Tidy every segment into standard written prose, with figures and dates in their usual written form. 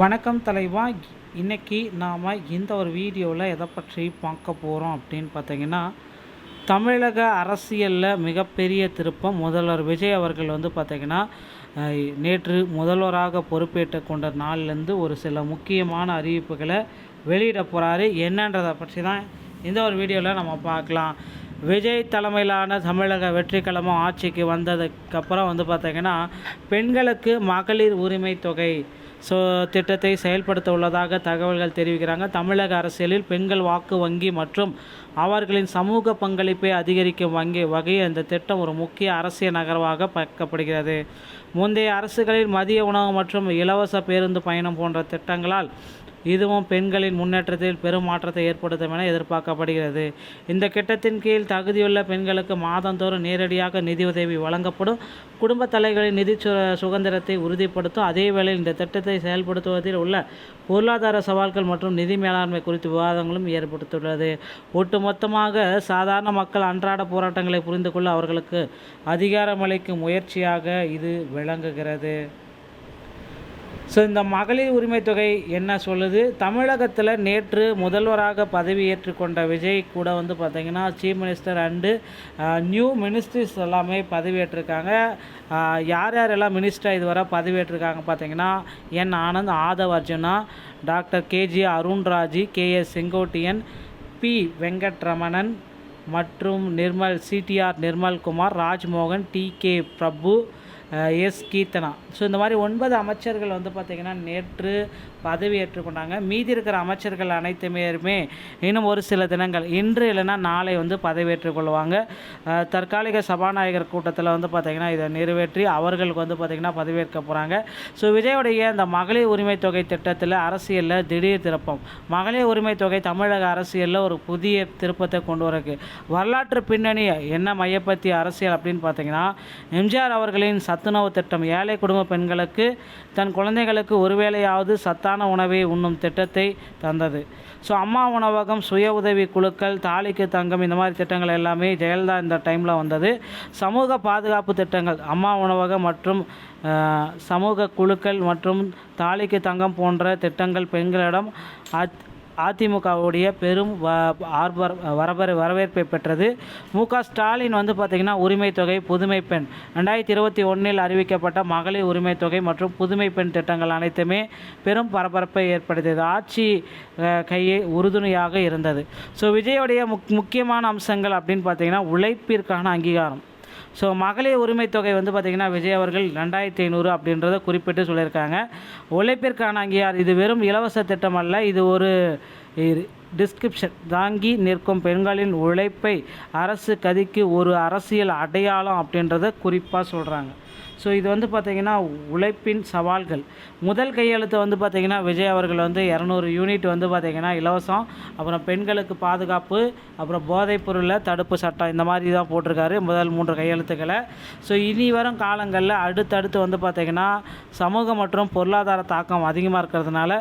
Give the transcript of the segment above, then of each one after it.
வணக்கம் தலைவா. இன்றைக்கி நாம் இந்த ஒரு வீடியோவில் எதை பற்றி பார்க்க போகிறோம் அப்படின்னு பார்த்தீங்கன்னா, தமிழக அரசியலில் மிகப்பெரிய திருப்பம். முதல்வர் விஜய் அவர்கள் பார்த்திங்கன்னா நேற்று முதல்வராக பொறுப்பேற்று கொண்ட நாள்லேருந்து ஒரு சில முக்கியமான அறிவிப்புகளை வெளியிட போகிறாரு. என்னன்றதை பற்றி தான் இந்த ஒரு வீடியோவில் நம்ம பார்க்கலாம். விஜய் தலைமையிலான தமிழக வெற்றி கழகம் ஆட்சிக்கு வந்ததுக்கப்புறம் பார்த்திங்கன்னா, பெண்களுக்கு மகளிர் உரிமை தொகை திட்டத்தை செயல்படுத்த உள்ளதாக தகவல்கள் தெரிவிக்கிறாங்க. தமிழக அரசியலில் பெண்கள் வாக்கு வங்கி மற்றும் அவர்களின் சமூக பங்களிப்பை அதிகரிக்கும் வகையில் இந்த திட்டம் ஒரு முக்கிய அரசியல் நகர்வாக பார்க்கப்படுகிறது. முந்தைய அரசுகளில் மதிய உணவு மற்றும் இலவச பேருந்து பயணம் போன்ற திட்டங்களால் இதுவும் பெண்களின் முன்னேற்றத்தில் பெரும் மாற்றத்தை ஏற்படுத்தும் என எதிர்பார்க்கப்படுகிறது. இந்த திட்டத்தின் கீழ் தகுதியுள்ள பெண்களுக்கு மாதந்தோறும் நேரடியாக நிதியுதவி வழங்கப்படும். குடும்ப தலைகளின் நிதி சுதந்திரத்தை உறுதிப்படுத்தும். அதேவேளை இந்த திட்டத்தை செயல்படுத்துவதில் உள்ள பொருளாதார சவால்கள் மற்றும் நிதி மேலாண்மை குறித்து விவாதங்களும் ஏற்படுத்தியுள்ளது. ஒட்டுமொத்தமாக சாதாரண மக்கள் அன்றாட போராட்டங்களை புரிந்து கொள்ள அவர்களுக்கு அதிகாரமளிக்கும் முயற்சியாக இது விளங்குகிறது. இந்த மகளிர் உரிமை தொகை என்ன சொல்லுது? தமிழகத்தில் நேற்று முதல்வராக பதவியேற்று கொண்ட விஜய் கூட பார்த்திங்கன்னா chief minister and new ministries எல்லாமே பதவியேற்றிருக்காங்க. யாரெல்லாம் மினிஸ்டர் இதுவரை பதவியேற்றிருக்காங்க பார்த்திங்கன்னா, N Anand, Aadhav Arjuna, doctor KG Arunraj, KS Sengottaiyan, P Venkatramanan மற்றும் CTR Nirmalkumar, Rajmohan, TK Prabhu, S Keerthana. இந்த மாதிரி 9 அமைச்சர்கள் பார்த்திங்கன்னா நேற்று பதவியேற்று கொண்டாங்க. மீதி இருக்கிற அமைச்சர்கள் அனைத்துமே இன்னும் ஒரு சில தினங்கள், இன்று இல்லைன்னா நாளை பதவியேற்றுக் கொள்வாங்க. தற்காலிக சபாநாயகர் கூட்டத்தில் பார்த்திங்கன்னா இதை நிறைவேற்றி அவர்களுக்கு பார்த்திங்கன்னா பதவியேற்க போகிறாங்க. விஜயோடைய இந்த மகளிர் உரிமை தொகை திட்டத்தில் அரசியலில் திடீர் திருப்பம். மகளிர் உரிமை தொகை தமிழக அரசியலில் ஒரு புதிய திருப்பத்தை கொண்டு வரக்கு வரலாற்று பின்னணி என்ன மையப்படுத்திய அரசியல் அப்படின்னு பார்த்திங்கன்னா, எம்ஜிஆர் அவர்களின் சத்துணவு திட்டம் ஏழை குடும்ப பெண்களுக்கு தன் குழந்தைகளுக்கு ஒருவேளையாவது சத்தான உணவை உண்ணும் திட்டத்தை தந்தது. அம்மா உணவகம், சுய உதவி குழுக்கள், தாலிக்கு தங்கம், இந்த மாதிரி திட்டங்கள் எல்லாமே ஜெயலலிதா இந்த டைமில் வந்தது. சமூக பாதுகாப்பு திட்டங்கள், அம்மா உணவகம் மற்றும் சமூக குழுக்கள் மற்றும் தாலிக்கு தங்கம் போன்ற திட்டங்கள் பெண்களிடம் அதிமுகவுடைய பெரும் வரவேற்பை பெற்றது. மு.க. ஸ்டாலின் பார்த்திங்கன்னா உரிமை தொகை, புதுமை பெண், 2021 அறிவிக்கப்பட்ட மகளிர் உரிமை தொகை மற்றும் புதுமை பெண் திட்டங்கள் அனைத்துமே பெரும் பரபரப்பை ஏற்படுத்தியது. ஆட்சி கையை உறுதுணையாக இருந்தது. விஜயோடைய முக்கியமான அம்சங்கள் அப்படின்னு பார்த்திங்கன்னா, உழைப்பிற்கான அங்கீகாரம். மகளிர் உரிமை தொகை பார்த்திங்கன்னா விஜய் அவர்கள் 2500 அப்படின்றத குறிப்பிட்டு சொல்லியிருக்காங்க. உழைப்பிற்கான அங்கீகாரம். இது வெறும் இலவச திட்டம் அல்ல, இது ஒரு டிஸ்கிரிப்ஷன். தாங்கி நிற்கும் பெண்களின் உழைப்பை அரசு கதிக்கு ஒரு அரசியல் அடையாளம் அப்படின்றத குறிப்பாக சொல்கிறாங்க. இது பார்த்திங்கன்னா உழைப்பின் சவால்கள். முதல் கையெழுத்து பார்த்திங்கன்னா விஜய் அவர்கள் 200 யூனிட் பார்த்திங்கன்னா இலவசம், அப்புறம் பெண்களுக்கு பாதுகாப்பு, அப்புறம் போதைப் பொருளில் தடுப்பு சட்டம், இந்த மாதிரி தான் போட்டிருக்காரு முதல் 3 கையெழுத்துக்களை. இனி வரும் காலங்களில் அடுத்தடுத்து பார்த்திங்கன்னா சமூக மற்றும் பொருளாதார தாக்கம் அதிகமாக இருக்கிறதுனால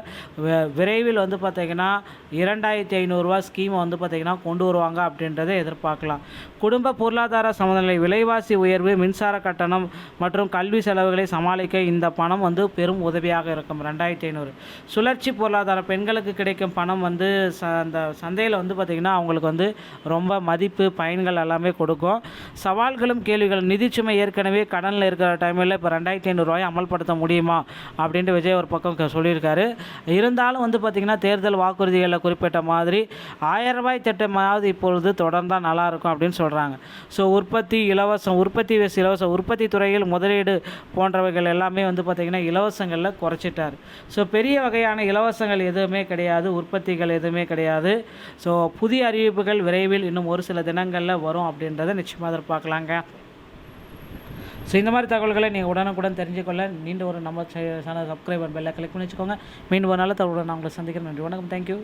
விரைவில் பார்த்திங்கன்னா 2500 ரூபா ஸ்கீமை பார்த்திங்கன்னா கொண்டு வருவாங்க அப்படின்றத எதிர்பார்க்கலாம். குடும்ப பொருளாதார சமநிலை, விலைவாசி உயர்வு, மின்சார கட்டணம் மற்றும் கல்வி செலவுகளை சமாளிக்க இந்த பணம் பெரும் உதவியாக இருக்கும். 2500. சுழற்சி பொருளாதாரம், பெண்களுக்கு கிடைக்கும் பணம் அந்த சந்தையில் பார்த்திங்கன்னா அவங்களுக்கு ரொம்ப மதிப்பு, பயன்கள் எல்லாமே கொடுக்கும். சவால்களும் கேள்விகளும், நிதிச்சுமை ஏற்கனவே கடனில் இருக்கிற டைமில் இப்போ 2500 ரூபாயை அமல்படுத்த முடியுமா அப்படின்ட்டு விஜய் ஒரு பக்கம் சொல்லியிருக்காரு. இருந்தாலும் பார்த்திங்கன்னா தேர்தல் வாக்குறுதிகளில் குறிப்பிட்ட மாதிரி 1000 ரூபாய் திட்டமாவது இப்பொழுது தொடர்ந்தால் நல்லாயிருக்கும் அப்படின்னு சொல்கிறாங்க. உற்பத்தி இலவசம், உற்பத்தி துறையில் முதலீடு போன்றவைகள் எல்லாமே பார்த்திங்கன்னா இலவசங்களில் குறைச்சிட்டார். பெரிய வகையான இலவசங்கள் எதுவுமே கிடையாது, உற்பத்திகள் எதுவுமே கிடையாது. புதிய அறிவிப்புகள் விரைவில் இன்னும் ஒரு சில தினங்களில் வரும் அப்படின்றத நிச்சயமாக எதிர்பார்க்கலாங்க. இந்த மாதிரி தகவல்களை நீங்கள் உடனுக்குடன் தெரிஞ்சுக்கொள்ள மீண்டும் ஒரு நம்ம சேனல் சப்ஸ்கிரைபர் பெல்லை கிளிக் பண்ணி வச்சுக்கோங்க. மீண்டும் ஒரு நல்ல தகவலுடன் நான் உங்களை சந்திக்கிறேன். நன்றி, வணக்கம், தேங்க்யூ.